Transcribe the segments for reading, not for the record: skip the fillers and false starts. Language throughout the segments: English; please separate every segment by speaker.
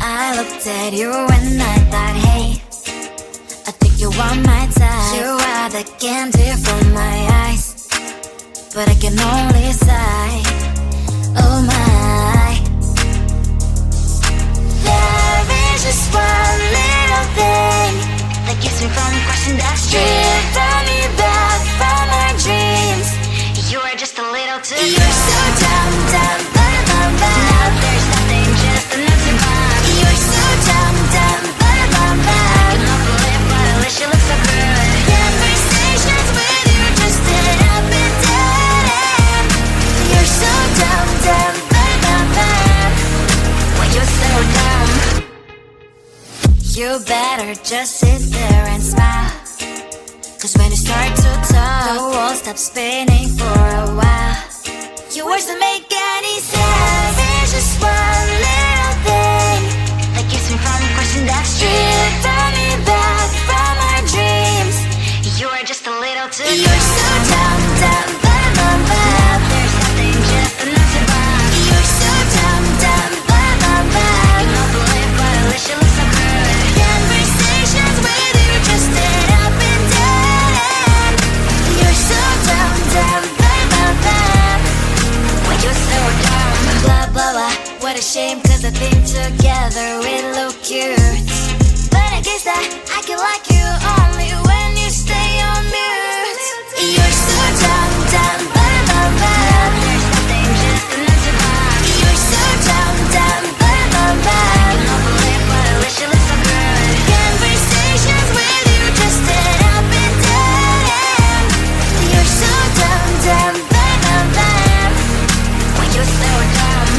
Speaker 1: I looked at you and I thought, hey, I think you are my type. You are the candy from my eyes, but I can only sigh, oh my. There is just one little thing that keeps me from crossing that street, drive me back from my dreams. You are just a little too close. You're so dumb, dumb, bum, bum. Now there's nothing, just enough to bomb. You're so dumb, dumb, bum, bum. I can offer it, but at least you look so good. Conversations with you just end up in dead end. You're so dumb, dumb, bum. When you're so dumb, you better just sit there and smile, 'cause when you start to talk, the world stops spinning for a while. Your words don't make any sense. There's just one little thing that keeps me from crossing that street, drive me back from our dreams. You are just a little too close. You're so dumb, dumb, bum. There's nothing, just enough to bomb. You're so dumb, dumb, bum. I can believe, but at least you look so good. Conversations with you just end up in dead end. You're so dumb, dumb, bum. When you're so dumb, blah, blah, blah. What a shame, 'cause I think together we look cute, but I guess that I can like you only when you stay on mute. You're so dumb, dumb, bum. There's nothing, just enough to bomb. You're so dumb, dumb, bum. I can believe, but at least you look so good. Conversations with you just end up in dead end. You're so dumb, dumb, bum. When you're so dumb.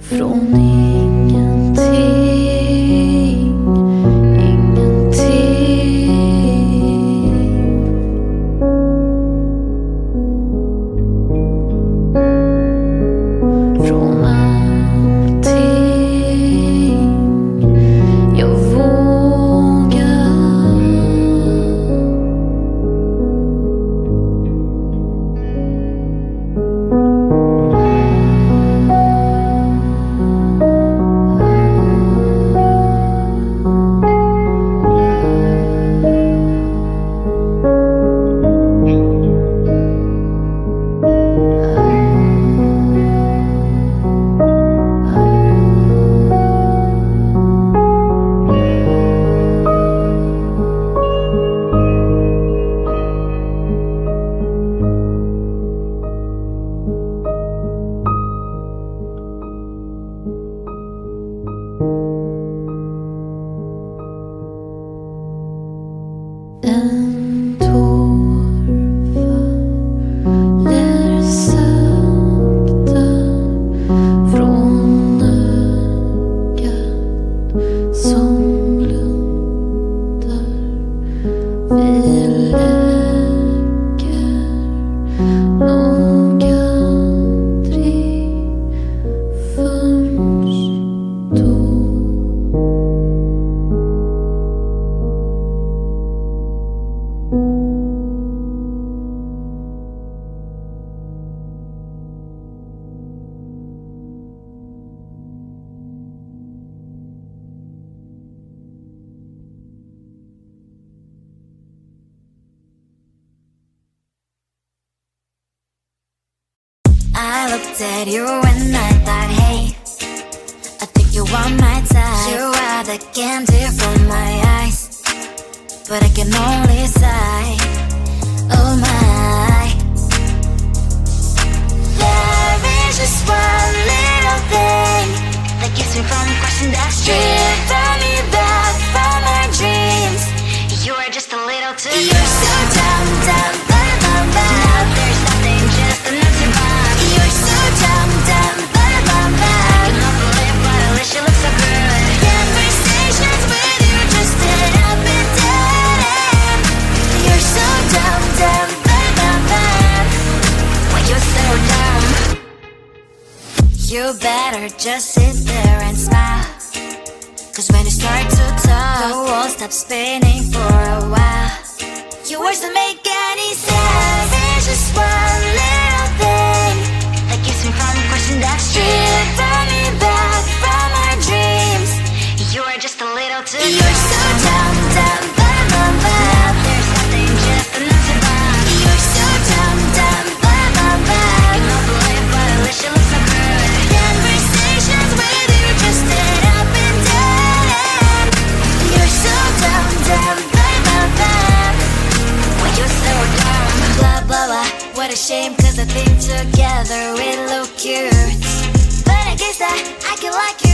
Speaker 2: Från ingenting, ingenting. Från allting jag vågar. En tår faller sakta från ögat som blundar. Vi läker nog aldrig först då.
Speaker 1: I looked at you and I thought, hey, I think you are my type. You are the candy from my eyes, but I can only sigh, oh my. There is just one little thing that keeps me from crossing that street. Drive me back from my dreams. You are just a little too good. You're so dumb, dumb, bum, bum, bum. Now there's nothing, just an empty bomb. You're so dumb, dumb, bum, bum, bum. I cannot believe, but at least you look so good. Conversations with you just end up in dead end. You're so dumb, dumb, bum, bum, bum. Why you're so dumb? You better just sit there and smile, 'cause when you start to talk, the world stops spinning for a while. Your words don't make any sense. There's just one little thing that keeps me from crossing that street. Brought me back from our dreams. You are just a little too good. You're so dumb, dumb, bum, bum, bum. There's nothing, just an empty bomb. You're so dumb, dumb, bum, bum, bum. I cannot believe, but at least you look so good. Conversations with you just end up in dead end. You're so dumb, dumb, bum, bum, bum. Why you're so dumb? Blah, blah, blah. What a shame, 'cause I think together we look cute. But I guess that I can like you